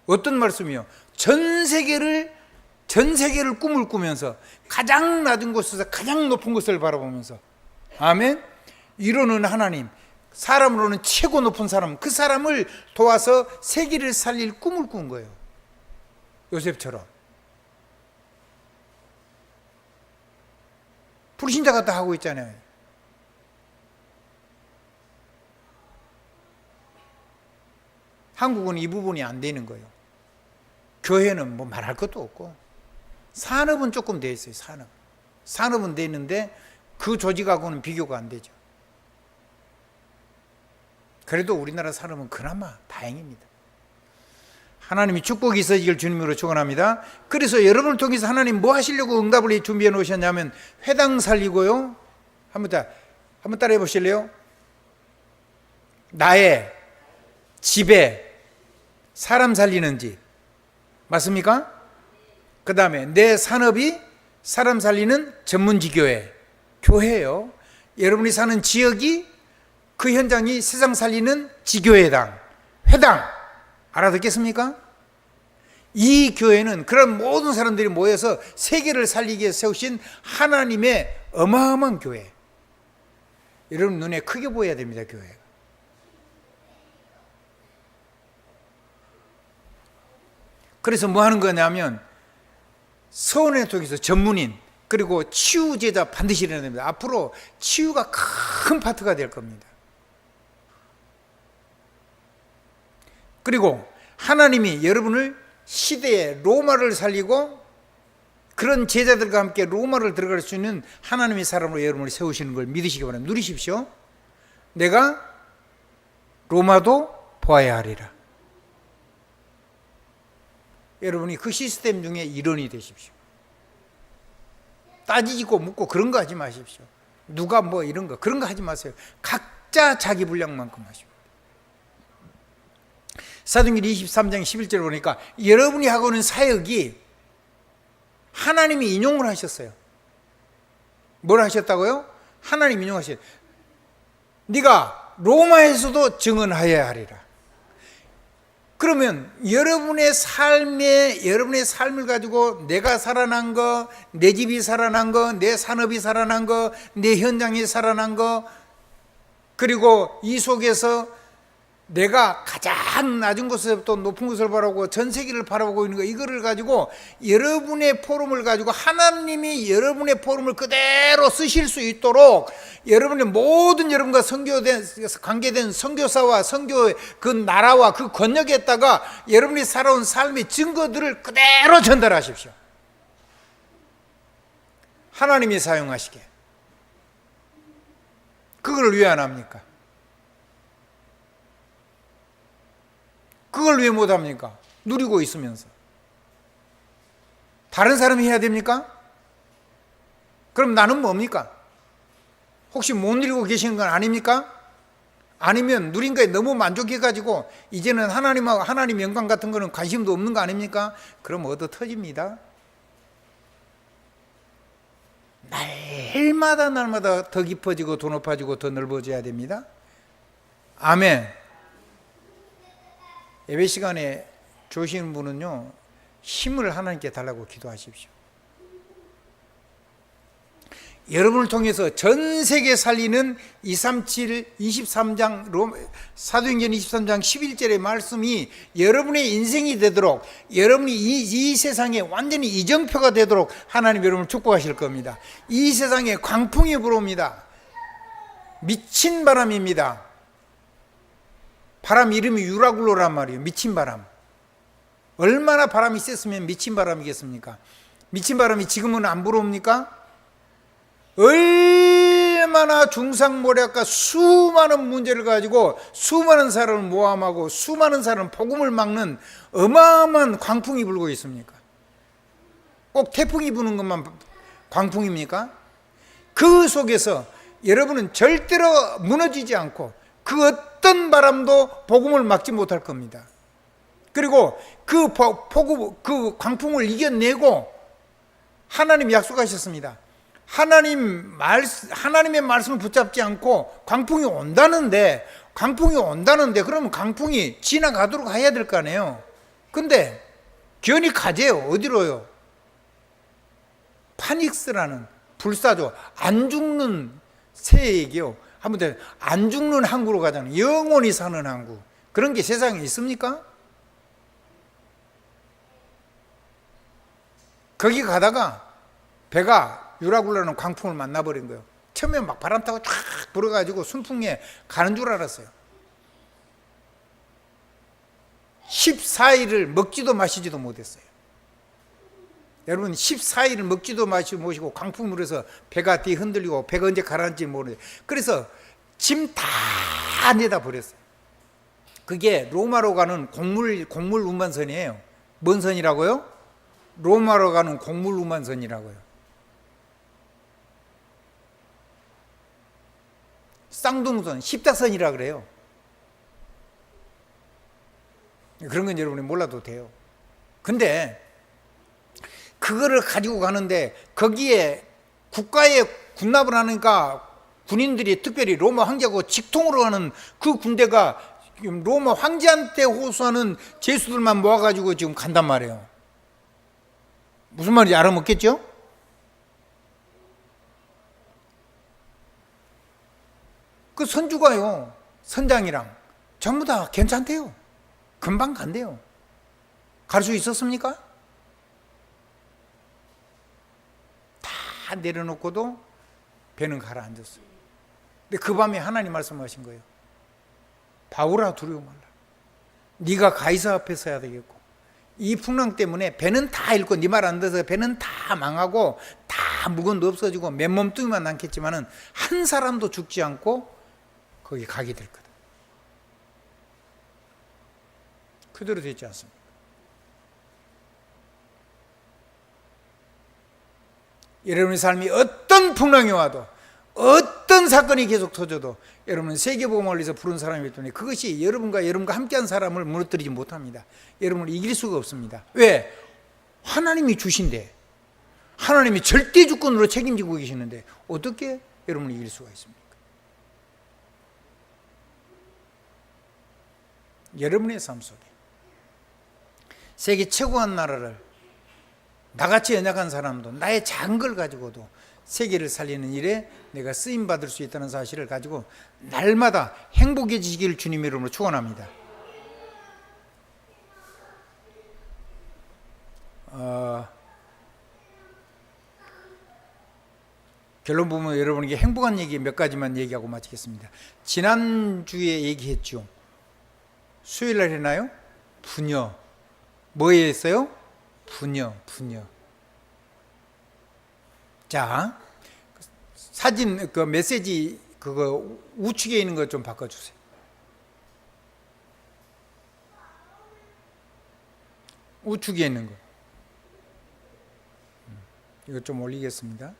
어떤 말씀이요? 전 세계를 꿈을 꾸면서 가장 낮은 곳에서 가장 높은 곳을 바라보면서, 아멘. 이루는 하나님, 사람으로는 최고 높은 사람, 그 사람을 도와서 세계를 살릴 꿈을 꾼 거예요. 요셉처럼. 불신자가 다 하고 있잖아요. 한국은 이 부분이 안 되는 거예요. 교회는 뭐 말할 것도 없고, 산업은 조금 돼 있어요. 산업은 돼 있는데 그 조직하고는 비교가 안 되죠. 그래도 우리나라 산업은 그나마 다행입니다. 하나님이 축복이 있어지길 주님으로 축원합니다. 그래서 여러분을 통해서 하나님 뭐 하시려고 응답을 준비해 놓으셨냐면 회당 살리고요. 한번 따라해 보실래요? 나의 집에 사람 살리는 집, 맞습니까? 그 다음에 내 산업이 사람 살리는 전문지교회, 교회예요. 여러분이 사는 지역이 그 현장이 세상 살리는 지교회당, 회당, 알아듣겠습니까? 이 교회는 그런 모든 사람들이 모여서 세계를 살리기 위해 세우신 하나님의 어마어마한 교회. 여러분 눈에 크게 보여야 됩니다. 교회가. 그래서 뭐 하는 거냐면 서원회 쪽에서 전문인 그리고 치유제자 반드시 일어나야 됩니다. 앞으로 치유가 큰 파트가 될 겁니다. 그리고 하나님이 여러분을 시대에 로마를 살리고 그런 제자들과 함께 로마를 들어갈 수 있는 하나님의 사람으로 여러분을 세우시는 걸 믿으시기 바랍니다. 누리십시오. 내가 로마도 보아야 하리라. 여러분이 그 시스템 중에 일원이 되십시오. 따지고 묻고 그런 거 하지 마십시오. 누가 뭐 이런 거 그런 거 하지 마세요. 각자 자기 분량만큼 하십시오. 사도행전 23장 11절 보니까 여러분이 하고 있는 사역이 하나님이 인용을 하셨어요. 뭘 하셨다고요? 하나님 인용하셨어요. 네가 로마에서도 증언하여야 하리라. 그러면 여러분의 삶을 가지고 내가 살아난 거, 내 집이 살아난 거, 내 산업이 살아난 거, 내 현장이 살아난 거, 그리고 이 속에서 내가 가장 낮은 곳에서부터 높은 곳을 바라보고 전 세계를 바라보고 있는 거, 이거를 가지고 여러분의 포럼을 가지고 하나님이 여러분의 포럼을 그대로 쓰실 수 있도록 여러분의 모든 여러분과 관계된 선교사와 선교의 그 나라와 그 권역에다가 여러분이 살아온 삶의 증거들을 그대로 전달하십시오. 하나님이 사용하시게. 그걸 왜 안 합니까? 그걸 왜 못합니까? 누리고 있으면서. 다른 사람이 해야 됩니까? 그럼 나는 뭡니까? 혹시 못 누리고 계시는 건 아닙니까? 아니면 누린 거에 너무 만족해가지고 이제는 하나님하고 하나님 영광 같은 거는 관심도 없는 거 아닙니까? 그럼 얻어 터집니다. 날마다 더 깊어지고 더 높아지고 더 넓어져야 됩니다. 아멘. 예배 시간에 조시는 분은요, 힘을 하나님께 달라고 기도하십시오. 여러분을 통해서 전 세계 살리는 23장 사도행전 23장 11절의 말씀이 여러분의 인생이 되도록, 여러분이 이 세상에 완전히 이정표가 되도록 하나님 여러분을 축복하실 겁니다. 이 세상에 광풍이 불어옵니다. 미친 바람입니다. 바람 이름이 유라굴로란 말이에요. 미친 바람. 얼마나 바람이 셌으면 미친 바람이겠습니까? 미친 바람이 지금은 안 불어옵니까? 얼마나 중상모략과 수많은 문제를 가지고 수많은 사람을 모함하고 수많은 사람 복음을 막는 어마어마한 광풍이 불고 있습니까? 꼭 태풍이 부는 것만 광풍입니까? 그 속에서 여러분은 절대로 무너지지 않고 그 어떤 바람도 복음을 막지 못할 겁니다. 그리고 그 광풍을 이겨내고 하나님이 약속하셨습니다. 하나님의 말씀을 붙잡지 않고 광풍이 온다는데 그러면 광풍이 지나가도록 해야 될 거 아니에요. 근데 견이 가재요. 어디로요? 파닉스라는 불사조, 안 죽는 새에게요. 한번 안 죽는 항구로 가잖아요. 영원히 사는 항구. 그런 게 세상에 있습니까? 거기 가다가 배가 유라굴라는 광풍을 만나버린 거예요. 처음에 막 바람 타고 쫙 불어가지고 순풍에 가는 줄 알았어요. 14일을 먹지도 마시지도 못했어요. 여러분 14일을 먹지도 마시고 모시고 광풍 물에서 배가 뒤 흔들리고 배가 언제 가라앉지 모르는데 그래서 짐 다 내다 버렸어요. 그게 로마로 가는 곡물 운반선이에요. 뭔 선이라고요? 로마로 가는 곡물 운반선이라고요. 쌍둥선, 십자선이라 그래요. 그런 건 여러분이 몰라도 돼요. 근데 그거를 가지고 가는데 거기에 국가에 군납을 하니까 군인들이 특별히 로마 황제하고 직통으로 하는 그 군대가 로마 황제한테 호소하는 제수들만 모아가지고 지금 간단 말이에요. 무슨 말인지 알아먹겠죠? 그 선주가요, 선장이랑 전부 다 괜찮대요. 금방 간대요. 갈 수 있었습니까? 다 내려놓고도 배는 가라앉았어요. 근데 그 밤에 하나님 말씀하신 거예요. 바울아 두려워 말라. 네가 가이사 앞에 서야 되겠고 이 풍랑 때문에 배는 다 잃고 네 말 안 들어서 배는 다 망하고 다 물건도 없어지고 맨몸뚱이만 남겠지만은 한 사람도 죽지 않고 거기 가게 될 거다. 그대로 되지 않습니까? 여러분의 삶이 어떤 풍랑이 와도 어떤 사건이 계속 터져도 여러분은 세계복음을 위해서 부른 사람이기 때문에 그것이 여러분과 함께한 사람을 무너뜨리지 못합니다. 여러분을 이길 수가 없습니다. 왜? 하나님이 주신데 하나님이 절대 주권으로 책임지고 계시는데 어떻게 여러분을 이길 수가 있습니까? 여러분의 삶 속에 세계 최고한 나라를 나같이 연약한 사람도 나의 작은 걸 가지고도 세계를 살리는 일에 내가 쓰임받을 수 있다는 사실을 가지고 날마다 행복해지시기를 주님의 이름으로 축원합니다. 결론 보면 여러분에게 행복한 얘기 몇 가지만 얘기하고 마치겠습니다. 지난주에 얘기했죠. 수요일날 했나요? 부녀. 뭐에 했어요? 부녀. 자, 사진 그 메시지 그거 우측에 있는 거 좀 바꿔주세요. 우측에 있는 거. 이거 좀 올리겠습니다.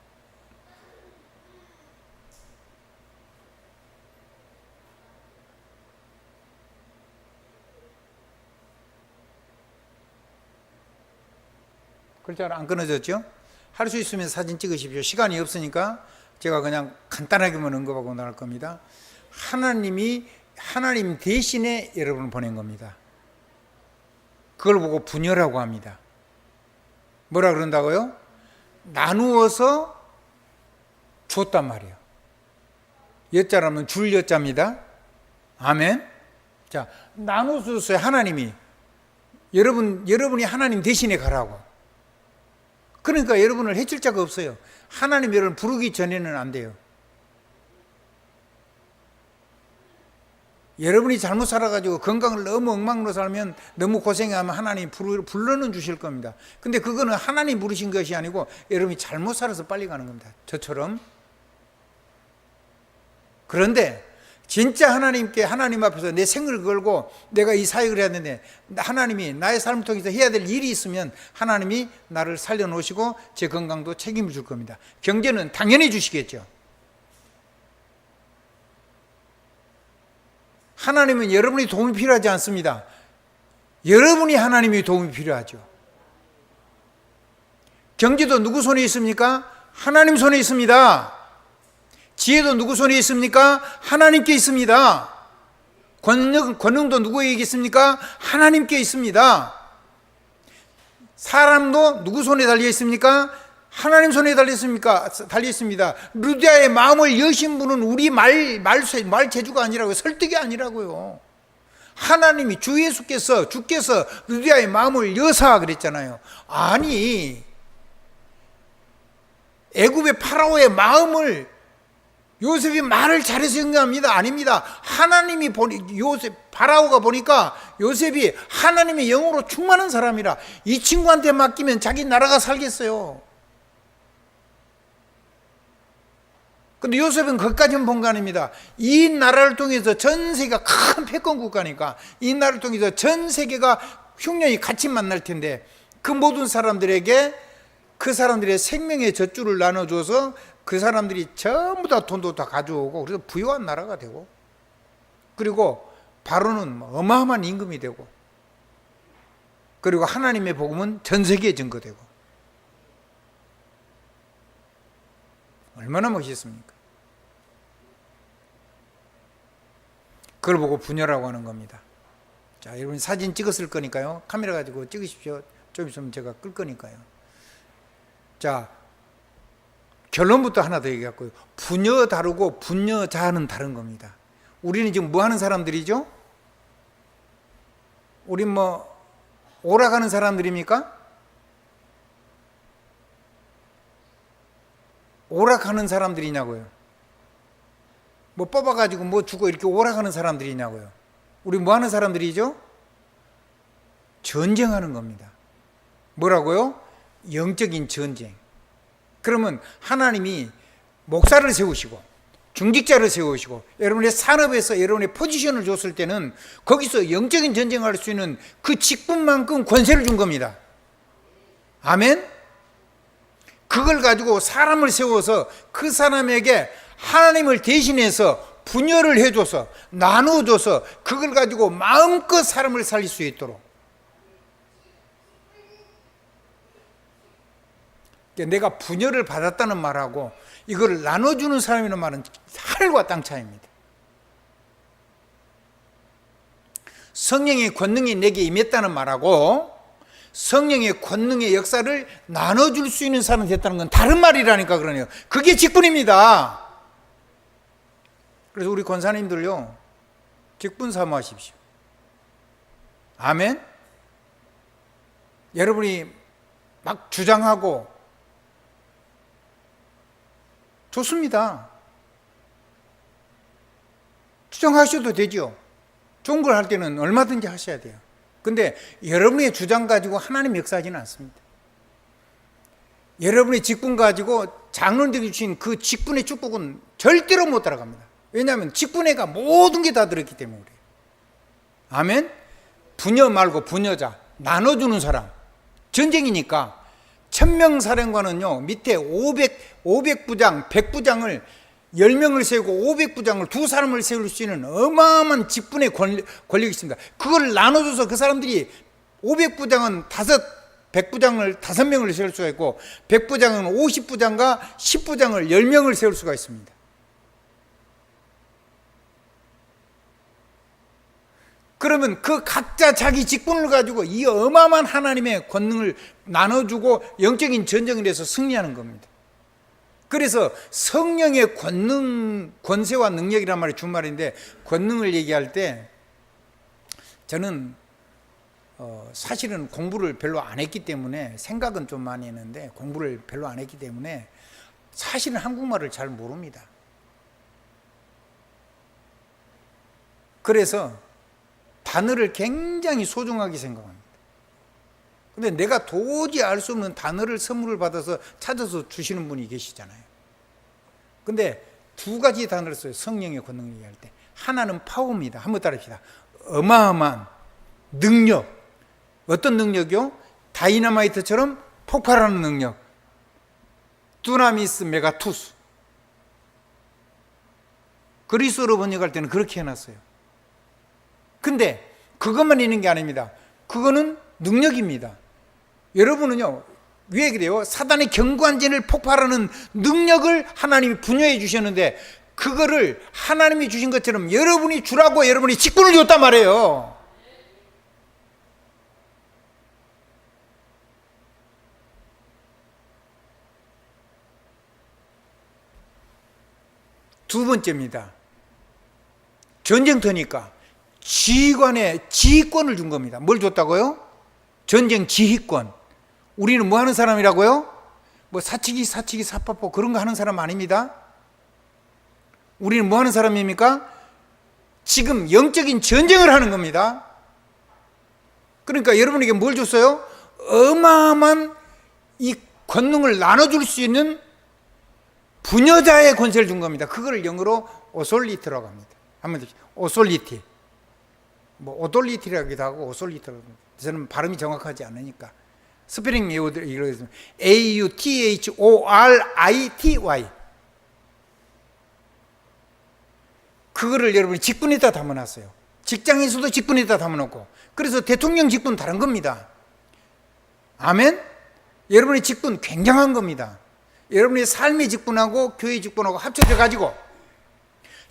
글자가 안 끊어졌죠? 할 수 있으면 사진 찍으십시오. 시간이 없으니까 제가 그냥 간단하게만 언급하고 나갈 겁니다. 하나님 대신에 여러분을 보낸 겁니다. 그걸 보고 분여라고 합니다. 뭐라 그런다고요? 나누어서 줬단 말이에요. 여자라면 줄 여자입니다. 아멘. 자, 나누었어요. 하나님이 여러분이 하나님 대신에 가라고. 그러니까 여러분을 해칠 자가 없어요. 하나님 여러분을 부르기 전에는 안 돼요. 여러분이 잘못 살아가지고 건강을 너무 엉망으로 살면 너무 고생하면 하나님 불러는 주실 겁니다. 근데 그거는 하나님 부르신 것이 아니고 여러분이 잘못 살아서 빨리 가는 겁니다. 저처럼. 그런데 진짜 하나님 앞에서 내 생을 걸고 내가 이 사역을 해야 되는데 하나님이 나의 삶을 통해서 해야 될 일이 있으면 하나님이 나를 살려놓으시고 제 건강도 책임을 줄 겁니다. 경제는 당연히 주시겠죠. 하나님은 여러분이 도움이 필요하지 않습니다. 여러분이 하나님이 도움이 필요하죠. 경제도 누구 손에 있습니까? 하나님 손에 있습니다. 지혜도 누구 손에 있습니까? 하나님께 있습니다. 권능도 누구에게 있습니까? 하나님께 있습니다. 사람도 누구 손에 달려 있습니까? 하나님 손에 달려 있습니다. 루디아의 마음을 여신 분은 우리 말 재주가 아니라고요. 설득이 아니라고요. 하나님이 주께서 루디아의 마음을 여사 그랬잖아요. 아니, 애굽의 파라오의 마음을 요셉이 말을 잘해서 영감합니다. 아닙니다. 하나님이 파라오가 보니까 요셉이 하나님의 영으로 충만한 사람이라 이 친구한테 맡기면 자기 나라가 살겠어요. 근데 요셉은 그것까지는 본 거 아닙니다. 이 나라를 통해서 전 세계가 큰 패권 국가니까 이 나라를 통해서 전 세계가 흉년이 같이 만날 텐데 그 모든 사람들에게 그 사람들의 생명의 젖줄을 나눠줘서 그 사람들이 전부 다 돈도 다 가져오고 그래서 부유한 나라가 되고 그리고 바로는 어마어마한 임금이 되고 그리고 하나님의 복음은 전 세계에 증거되고 얼마나 멋있습니까? 그걸 보고 부녀라고 하는 겁니다. 자, 여러분 사진 찍었을 거니까요. 카메라 가지고 찍으십시오. 좀 있으면 제가 끌 거니까요. 자, 결론부터 하나 더 얘기할게요. 부녀 다르고 부녀자는 다른 겁니다. 우리는 지금 뭐 하는 사람들이죠? 우리 오락하는 사람들입니까? 오락하는 사람들이냐고요. 뭐 뽑아가지고 뭐 주고 이렇게 오락하는 사람들이냐고요. 우리 뭐 하는 사람들이죠? 전쟁하는 겁니다. 뭐라고요? 영적인 전쟁. 그러면 하나님이 목사를 세우시고 중직자를 세우시고 여러분의 산업에서 여러분의 포지션을 줬을 때는 거기서 영적인 전쟁을 할 수 있는 그 직분만큼 권세를 준 겁니다. 아멘? 그걸 가지고 사람을 세워서 그 사람에게 하나님을 대신해서 분열을 해줘서 나누어줘서 그걸 가지고 마음껏 사람을 살릴 수 있도록 내가 분열을 받았다는 말하고 이걸 나눠주는 사람이라는 말은 하늘과 땅 차이입니다. 성령의 권능이 내게 임했다는 말하고 성령의 권능의 역사를 나눠줄 수 있는 사람이 됐다는 건 다른 말이라니까 그러네요. 그게 직분입니다. 그래서 우리 권사님들요, 직분 사모하십시오. 아멘? 여러분이 막 주장하고 좋습니다. 주장하셔도 되죠. 좋은 걸 할 때는 얼마든지 하셔야 돼요. 근데 여러분의 주장 가지고 하나님 역사하지는 않습니다. 여러분의 직분 가지고 장로님들이 주신 그 직분의 축복은 절대로 못 따라갑니다. 왜냐하면 직분에가 모든 게 다 들었기 때문에 그래요. 아멘? 부녀 말고 부녀자, 나눠주는 사람. 전쟁이니까 1000명 사령관은요, 밑에 500부장, 100부장을 10명을 세우고 500부장을 두 사람을 세울 수 있는 어마어마한 직분의 권력이 있습니다. 그걸 나눠줘서 그 사람들이 500부장은 100부장을 5명을 세울 수가 있고 100부장은 50부장과 10부장을 10명을 세울 수가 있습니다. 그러면 그 각자 자기 직분을 가지고 이 어마어마한 하나님의 권능을 나눠주고 영적인 전쟁을 해서 승리하는 겁니다. 그래서 성령의 권세와 능력이란 말이 준말인데 권능을 얘기할 때 저는 사실은 공부를 별로 안 했기 때문에 생각은 좀 많이 했는데 공부를 별로 안 했기 때문에 사실은 한국말을 잘 모릅니다. 그래서 단어를 굉장히 소중하게 생각합니다. 근데 내가 도저히 알 수 없는 단어를 선물을 받아서 찾아서 주시는 분이 계시잖아요. 근데 두 가지 단어를 써요. 성령의 권능을 얘기할 때. 하나는 파워입니다. 한번 따라합시다. 어마어마한 능력. 어떤 능력이요? 다이너마이트처럼 폭발하는 능력. 두나미스 메가투스. 그리스어로 번역할 때는 그렇게 해놨어요. 근데 그것만 있는 게 아닙니다. 그거는 능력입니다. 여러분은요, 왜 그래요? 사단의 경관진을 폭발하는 능력을 하나님이 부여해 주셨는데, 그거를 하나님이 주신 것처럼 여러분이 주라고 여러분이 직분을 줬단 말이에요. 두 번째입니다. 전쟁터니까 지휘관의 지휘권을 준 겁니다. 뭘 줬다고요? 전쟁 지휘권. 우리는 뭐 하는 사람이라고요? 뭐 사치기 사파포 그런 거 하는 사람 아닙니다. 우리는 뭐 하는 사람입니까? 지금 영적인 전쟁을 하는 겁니다. 그러니까 여러분에게 뭘 줬어요? 어마어마한 이 권능을 나눠줄 수 있는 부녀자의 권세를 준 겁니다. 그걸 영어로 오솔리티라고 합니다. 한번 오솔리티. 뭐 오돌리티라기도 하고 오솔리티라고 합니다. 저는 발음이 정확하지 않으니까 스페링 외우들 이러겠습니다. AUTHORITY. 그거를 여러분이 직분에다 담아놨어요. 직장에서도 직분에다 담아놓고. 그래서 대통령 직분 다른 겁니다. 아멘? 여러분의 직분 굉장한 겁니다. 여러분의 삶의 직분하고 교회 직분하고 합쳐져 가지고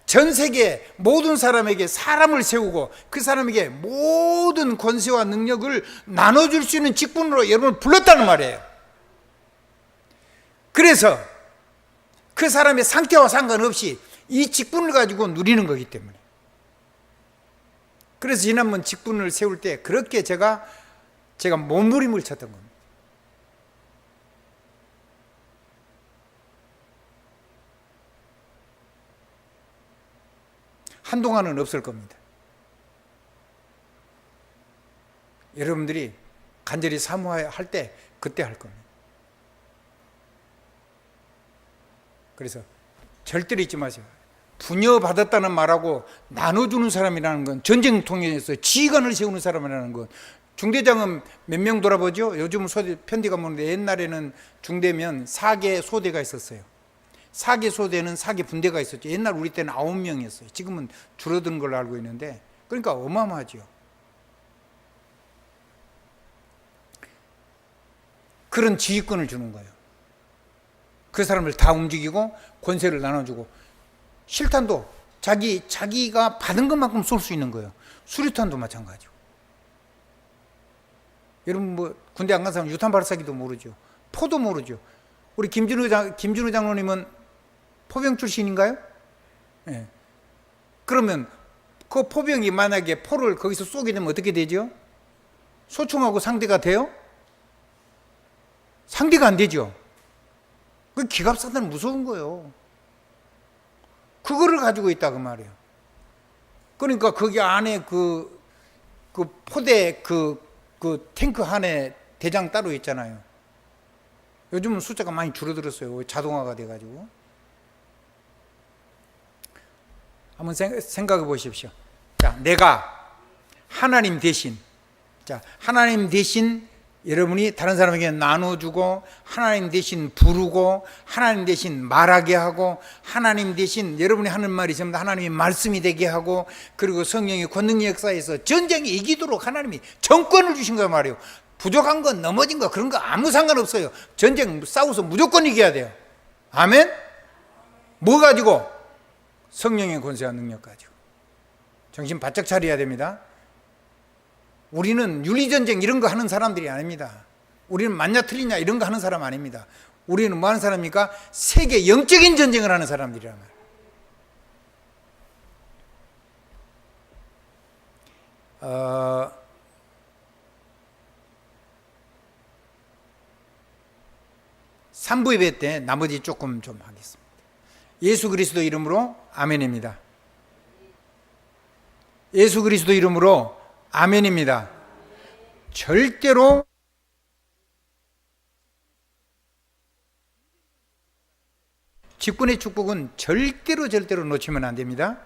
전 세계 모든 사람에게 사람을 세우고 그 사람에게 모든 권세와 능력을 나눠줄 수 있는 직분으로 여러분을 불렀다는 말이에요. 그래서 그 사람의 상태와 상관없이 이 직분을 가지고 누리는 거기 때문에. 그래서 지난번 직분을 세울 때 그렇게 제가 몸부림을 쳤던 겁니다. 한동안은 없을 겁니다. 여러분들이 간절히 사모할 때 그때 할 겁니다. 그래서 절대로 잊지 마세요. 부여받았다는 말하고 나눠주는 사람이라는 건 전쟁통에서 지휘관을 세우는 사람이라는 건 중대장은 몇 명 돌아보죠? 요즘 소대 편대가 뭐는데 옛날에는 중대면 4개 소대가 있었어요. 4개 소대는 4개 분대가 있었죠. 옛날 우리 때는 9명이었어요. 지금은 줄어든 걸로 알고 있는데 그러니까 어마어마하죠. 그런 지휘권을 주는 거예요. 그 사람을 다 움직이고 권세를 나눠주고 실탄도 자기가 받은 것만큼 쏠 수 있는 거예요. 수류탄도 마찬가지고. 여러분 뭐 군대 안 간 사람 유탄 발사기도 모르죠. 포도 모르죠. 우리 김준우 장로님은 포병 출신인가요? 네. 그러면 그 포병이 만약에 포를 거기서 쏘게 되면 어떻게 되죠? 소총하고 상대가 돼요? 상대가 안 되죠. 그 기갑사단은 무서운 거예요. 그거를 가지고 있다 그 말이에요. 그러니까 거기 안에 그 포대 그 탱크 안에 대장 따로 있잖아요. 요즘은 숫자가 많이 줄어들었어요. 자동화가 돼가지고. 한번 생각해 보십시오. 자, 내가 하나님 대신, 하나님 대신 여러분이 다른 사람에게 나눠주고, 하나님 대신 부르고, 하나님 대신 말하게 하고, 하나님 대신 여러분이 하는 말이 전부 다 하나님의 말씀이 되게 하고, 그리고 성령의 권능의 역사에서 전쟁이 이기도록 하나님이 정권을 주신 거란 말이에요. 부족한 건 넘어진 거 그런 거 아무 상관없어요. 전쟁 싸워서 무조건 이겨야 돼요. 아멘? 뭐 가지고? 성령의 권세와 능력 가지고. 정신 바짝 차려야 됩니다. 우리는 윤리전쟁 이런 거 하는 사람들이 아닙니다. 우리는 맞냐 틀리냐 이런 거 하는 사람 아닙니다. 우리는 뭐 하는 사람입니까? 세계 영적인 전쟁을 하는 사람들이란 말이에요. 3부 예배 때 나머지 조금 좀 하겠습니다. 예수 그리스도 이름으로 아멘입니다. 예수 그리스도 이름으로 아멘입니다. 절대로 직분의 축복은 절대로 놓치면 안 됩니다.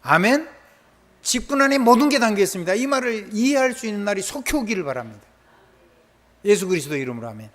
아멘. 직분 안에 모든 게 담겨 있습니다. 이 말을 이해할 수 있는 날이 속히 오기를 바랍니다. 예수 그리스도 이름으로 아멘.